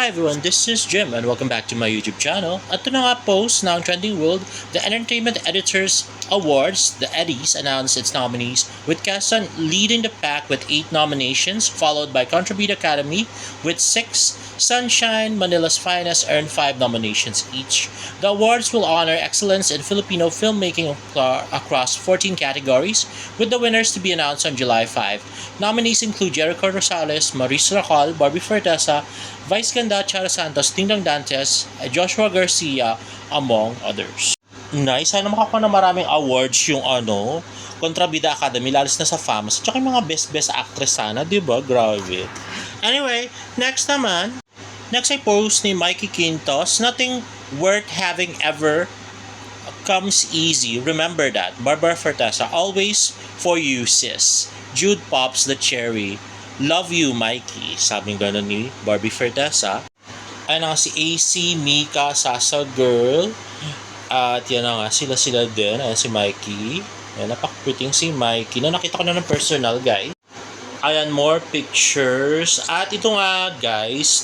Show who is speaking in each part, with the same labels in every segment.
Speaker 1: Hi everyone, this is Jim and welcome back to my YouTube channel. At ito na nga post ng Trending World, the Entertainment Editors Awards, the Eddies, announced its nominees, with Quezon leading the pack with 8 nominations, followed by Contribute Academy with 6. Sunshine, Manila's Finest earned 5 nominations each. The awards will honor excellence in Filipino filmmaking across 14 categories, with the winners to be announced on July 5. Nominees include Jericho Rosales, Maurice Racal, Barbie Fortesa, Vice Ganda, Chara Santos, Dingdong Dantes, Joshua Garcia, among others. Nice, sana makakuha na maraming awards yung Kontrabida Academy, lalos na sa FAMAS, at yung mga best actress sana, diba? Grabe. Anyway, next ay post ni Mikey Quintos, nothing worth having ever comes easy. Remember that. Barbara Fortesa, always for you, sis. Jude pops the cherry. Love you, Mikey. Sabing gano'n ni Barbie Fortesa. Ayun na nga si AC, Mika, Sasa Girl. At yan na nga, sila din. Ayan si Mikey. Ayan, napaka-pretty si Mikey. Nakita ko na ng personal, guys. Ayan, more pictures. At ito nga, guys,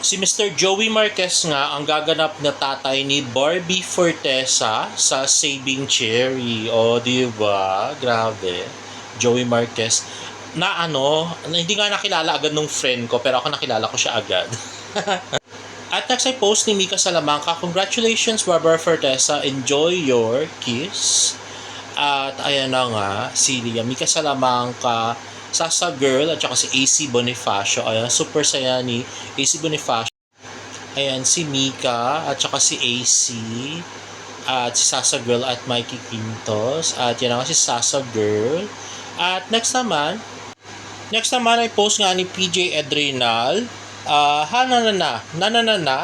Speaker 1: si Mr. Joey Marquez nga ang gaganap na tatay ni Barbie Fortesa sa Saving Cherry. O, diba? Grabe. Joey Marquez. Hindi nga nakilala agad nung friend ko, pero ako nakilala ko siya agad. At next ay post ni Mika Salamanca, congratulations Barbara Fortesa, enjoy your kiss. At ayan na nga, si Mika Salamanca, Sasa Girl, at saka si AC Bonifacio. Ayan, super saya ni AC Bonifacio. Ayan, si Mika, at saka si AC, at si Sasa Girl at Mikey Quintos. At yan na nga si Sasa Girl. At next naman ay post nga ni PJ Edrenal.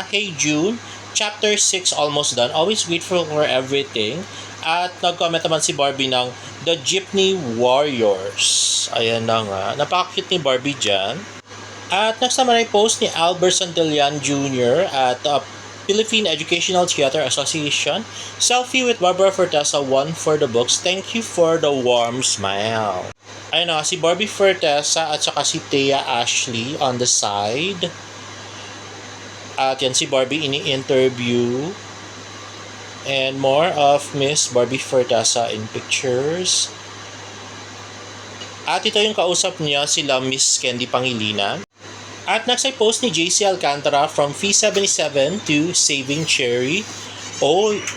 Speaker 1: Hey June, chapter 6 almost done. Always grateful for everything. At nag-comment naman si Barbie ng The Jeepney Warriors. Ayan na nga. Napaka-cute ni Barbie dyan. At next naman ay post ni Albert Santillan Jr. at Philippine Educational Theater Association. Selfie with Barbara Fortesa, one for the books. Thank you for the warm smile. Ayun na, si Barbie Fortesa at saka si Thea Ashley on the side. At yan si Barbie ini-interview. And more of Miss Barbie Fortesa in pictures. At ito yung kausap niya, sila Miss Candy Pangilinan. At next ay post ni JC Alcantara from Fee 77 to Saving Cherry.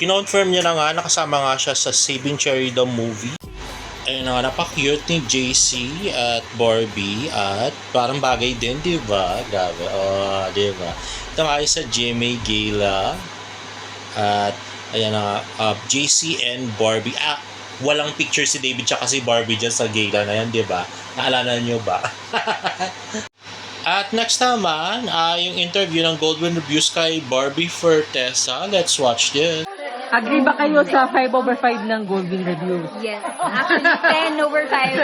Speaker 1: Kinonfirm niya na nga, nakasama nga siya sa Saving Cherry the movie. Ayun na nga, napaka-cute ni JC at Barbie at parang bagay din, diba? Grabe, diba? Ito nga sa GMA Gala at ayan na nga, JC and Barbie. Walang picture si David tsaka si Barbie dyan sa gala na yan, diba? Naalala nyo ba? At next naman, yung interview ng Goldwyn Reviews kay Barbie Fortesa. Let's watch this.
Speaker 2: Agree ba kayo sa 5/5 ng Goldwyn Reviews?
Speaker 3: Yes. Actually, 10/5.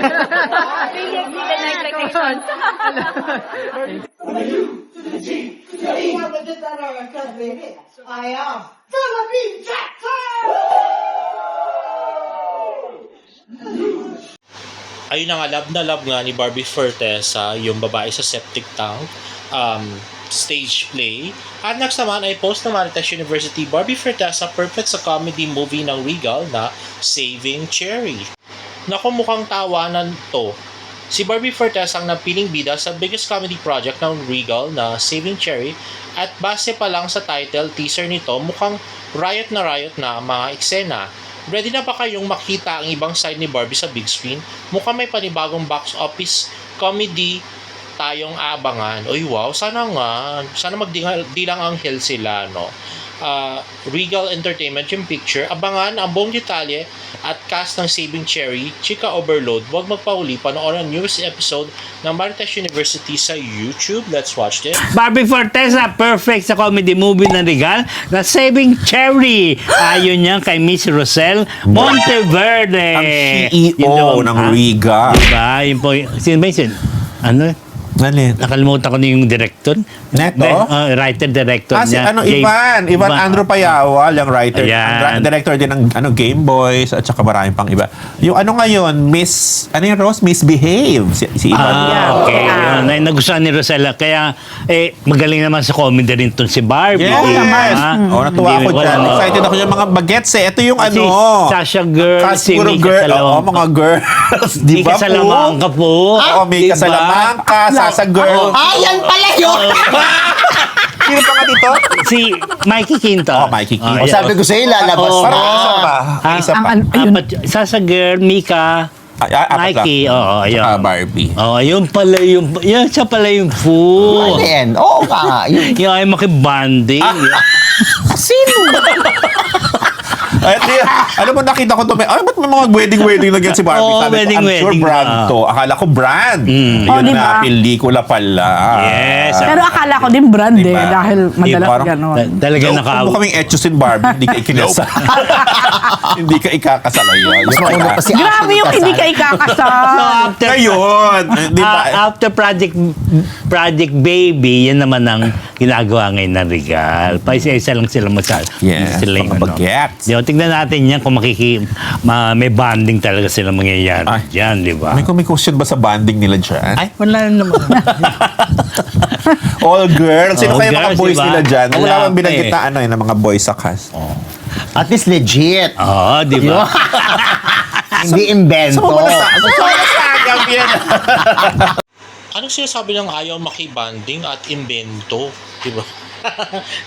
Speaker 3: Really exceeded my expectations.
Speaker 4: I am Philippine Jackson!
Speaker 1: Ayun na nga, love nga ni Barbie Fortesa, yung babae sa septic tank, stage play. At next naman ay post ng Marites University, Barbie Fortesa perfect sa comedy movie ng Regal na Saving Cherry. Naku, mukhang tawanan to. Si Barbie Fortesa ang napiling bida sa biggest comedy project ng Regal na Saving Cherry, at base pa lang sa title teaser nito, mukhang riot na ang mga eksena. Ready na ba kayong makita ang ibang side ni Barbie sa big screen? Mukhang may panibagong box office comedy tayong abangan. Oy, wow, sana magdilang anghel sila, Regal Entertainment yung picture. Abangan ang buong detalye at cast ng Saving Cherry, Chika Overload. Huwag magpahuli, panoorin ang newest episode ng Marites University sa YouTube. Let's watch this.
Speaker 5: Barbie Fortesa, perfect sa comedy movie ng Regal na Saving Cherry. Ayon yan kay Miss Rosel Monteverde.
Speaker 6: Ang CEO ng Regal.
Speaker 5: Diba? Yun po, sino ba yun? Ano?
Speaker 6: Alin?
Speaker 5: Nakalimutan ko na yung director.
Speaker 6: Neto?
Speaker 5: Writer-director
Speaker 6: Si
Speaker 5: niya.
Speaker 6: Ivan Andrew Payawal, yung writer.
Speaker 5: Ayan.
Speaker 6: Ang director din ng Game Boys at saka maraming pang iba. Yung ngayon, ano yung Rose? Misbehave. Si Ivan.
Speaker 5: Okay. Yun. Ay, nagustuhan ni Rosella. Kaya, magaling naman sa comedy rin itong si Barbie.
Speaker 6: Yes. Natuwa ako dyan. Excited ako yung mga bagets eh. Ito yung
Speaker 5: Si Sasha Girl, si
Speaker 6: Siguro
Speaker 5: Mika Salamanca.
Speaker 6: mga girls. Di ba
Speaker 5: Mika Salamanca po.
Speaker 6: Oo, Mika
Speaker 5: Diba?
Speaker 6: Salamanca, Sasa Girl.
Speaker 4: Yan pala yun!
Speaker 6: Sino pa nga dito?
Speaker 5: Si Mikey Quinto.
Speaker 6: Mikey Quinto.
Speaker 5: yeah.
Speaker 4: Sabi ko sa'yo, lalabas
Speaker 5: Oo.
Speaker 6: Parang isa pa. Isa pa.
Speaker 5: Sasha Girl, Mika,
Speaker 6: Apat
Speaker 5: Mikey. Oo, ayun.
Speaker 6: Barbie.
Speaker 5: Oh, yun pala yung, yan siya pala yung fool.
Speaker 4: Ano yan? Oo ka.
Speaker 5: Yung ay makibanding.
Speaker 4: Sino?
Speaker 6: Ay, alam mo, nakita ko to. Ba't may mga wedding na yan si Barbie?
Speaker 5: Oo,
Speaker 6: Sabi ko, I'm sure
Speaker 5: wedding
Speaker 6: brand
Speaker 5: na.
Speaker 6: to. Akala ko brand. Yun
Speaker 7: diba?
Speaker 6: na, pelikula pala.
Speaker 5: Yes.
Speaker 7: Pero akala ko din brand
Speaker 6: Diba?
Speaker 7: dahil madalas
Speaker 6: Parang-
Speaker 7: gano'n.
Speaker 5: Talaga
Speaker 6: Kung
Speaker 5: naka...
Speaker 6: mo kaming etchusin Barbie, hindi ka ikinasal. Hindi ka ikakasal. Ayun.
Speaker 4: Mas mauna pa si
Speaker 7: Grabe
Speaker 4: Ashley
Speaker 7: yung hindi ka
Speaker 4: Casal.
Speaker 7: ikakasal.
Speaker 6: Ngayon. Di ba?
Speaker 5: After Project Baby, yan naman ang ginagawa ngayon ng Regal. Paisa-isa lang sila
Speaker 6: Yes,
Speaker 5: sila yung
Speaker 6: mga bagets.
Speaker 5: Di ba, tignan natin yan kung may bonding talaga sila mangyayari
Speaker 6: Ay.
Speaker 5: dyan, di ba?
Speaker 6: May question ba sa banding nila dyan?
Speaker 5: Ay, wala naman.
Speaker 6: All girls. Sino
Speaker 5: All
Speaker 6: kaya mga
Speaker 5: girls,
Speaker 6: boys
Speaker 5: diba?
Speaker 6: nila dyan? Wala
Speaker 5: Wala
Speaker 6: bang binanggit
Speaker 5: pa
Speaker 6: na ng mga boys sa cast?
Speaker 4: At least legit.
Speaker 5: Oo, di ba?
Speaker 4: Hindi invento.
Speaker 1: Anong sinasabi ng ayaw makibanding at imbento? Diba?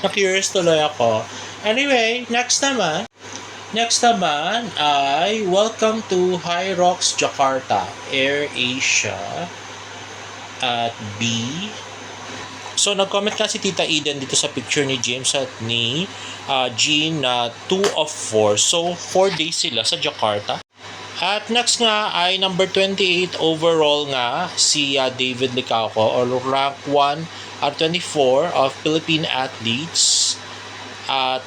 Speaker 1: Na-curious tuloy ako. Anyway, next naman ay welcome to High Rocks Jakarta, Air Asia at B. So, nag-comment nga si Tita Eden dito sa picture ni James at ni Jean na 2 of 4. So, 4 days sila sa Jakarta. At next nga ay number 28 overall nga si David Licauco or rank 1 at 24 of Philippine athletes. At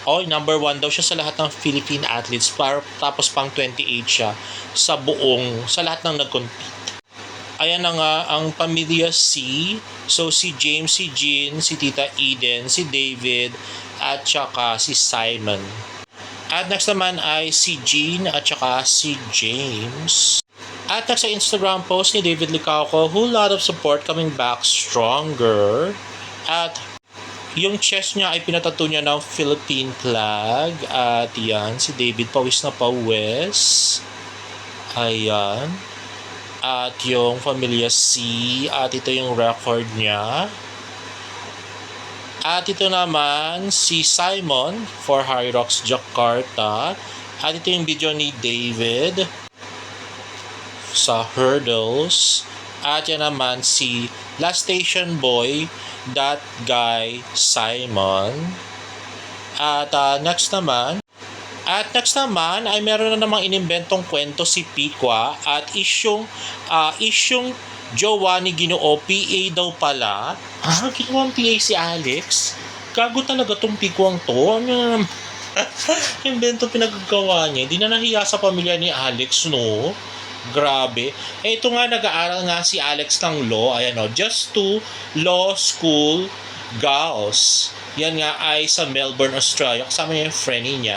Speaker 1: number 1 daw siya sa lahat ng Philippine athletes, tapos pang 28 siya sa lahat ng nag-compete. Ayan na nga ang pamilya C. So si James, si Jean, si Tita Eden, si David at saka si Simon. At next naman ay si Jean at saka si James. At next sa Instagram post ni David Licauco, whole lot of support coming back stronger. At yung chest niya ay pinatato niya ng Philippine flag. At yan, si David pawis na pawis. Ayan. At yung Familia C. At ito yung record niya. At ito naman si Simon for High Rocks Jakarta. At ito yung video ni David sa hurdles. At yan naman si Last Station Boy, that guy Simon. At next naman ay meron na namang inimbentong kwento si Pikwa at isyong jowa ni Ginoo, PA daw pala. Ginawang PA si Alex? Gago talaga tong Pikwang to. Ano naman? Invento pinagagawa niya. Hindi na nahiya sa pamilya ni Alex, no? Grabe. Ito nga, nag-aaral nga si Alex ng law. Ayan o, just to law school gals. Yan nga ay sa Melbourne, Australia. Kasama niya yung friend niya.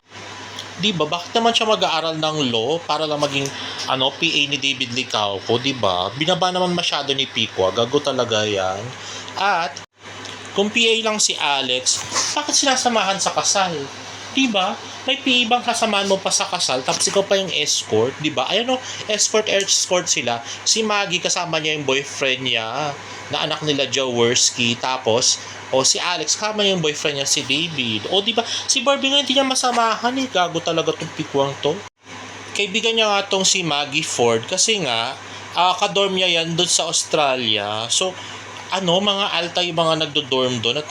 Speaker 1: Diba? Bakit naman siya mag-aaral ng law para lang maging PA ni David Licauco, diba? Binaba naman masyado ni Pikwa. Gago talaga yan. At kung PA lang si Alex, bakit sinasamahan sa kasal? Diba? May PA bang kasamahan mo pa sa kasal tapos ikaw pa yung escort, diba? Ayan o, escort sila. Si Maggie kasama niya yung boyfriend niya na anak nila Jaworski. Tapos si Alex, kama yung boyfriend niya si David. Diba? Si Barbie nga hindi niya masamahan eh. Gago talaga tong Pikwang to. Kaibigan niya nga tong si Maggie Ford kasi nga, kadorm niya yan doon sa Australia. So, mga alta yung mga nagdo-dorm doon at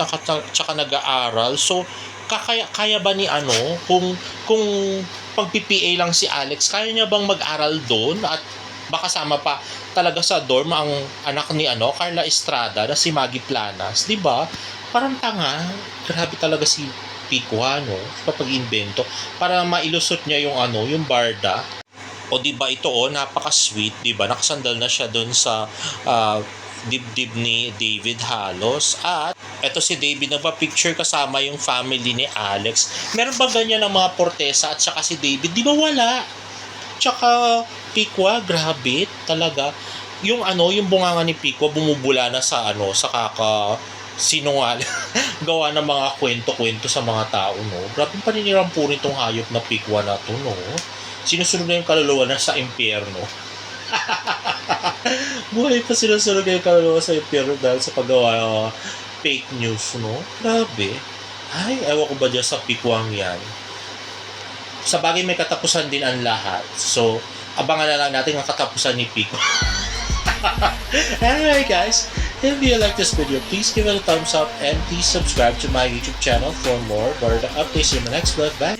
Speaker 1: tsaka nag-aaral. So, kaya ba ni kung pag-PPA lang si Alex, kaya niya bang mag-aral doon at baka sama pa talaga sa dorm ang anak ni Carla Estrada na si Maggie Planas, di ba? Parang tanga. Grabe talaga si Pikwa, kapag invento para mailusot niya yung yung barda. O di ba ito napaka-sweet, di ba? Nakasandal na siya doon sa dibdib ni David Halos. At eto si David nagpa-picture kasama yung family ni Alex. Meron ba ganyan ng mga Portesa at saka si David? Di ba wala? Tsaka Pikwa, grabe talaga. Yung yung bunganga ni Pikwa bumubula na sa sa sinungal. Gawa ng mga kwento-kwento sa mga tao, no? Grabe yung paninirang po nitong hayop na Pikwa na to, no? Sinusunod na yung kaluluwa na sa impyerno. Buhay pa sinusunod na yung kaluluwa sa impyerno dahil sa paggawa fake news, no? Grabe. Ay, ewan ko ba dyan sa Pikwang yan. Sa bagay may katapusan din ang lahat. So, abangan na lang natin ang katapusan ni Pikwa. Anyway guys, if you like this video, please give it a thumbs up and please subscribe to my YouTube channel for more updates in the next vlog. Bye!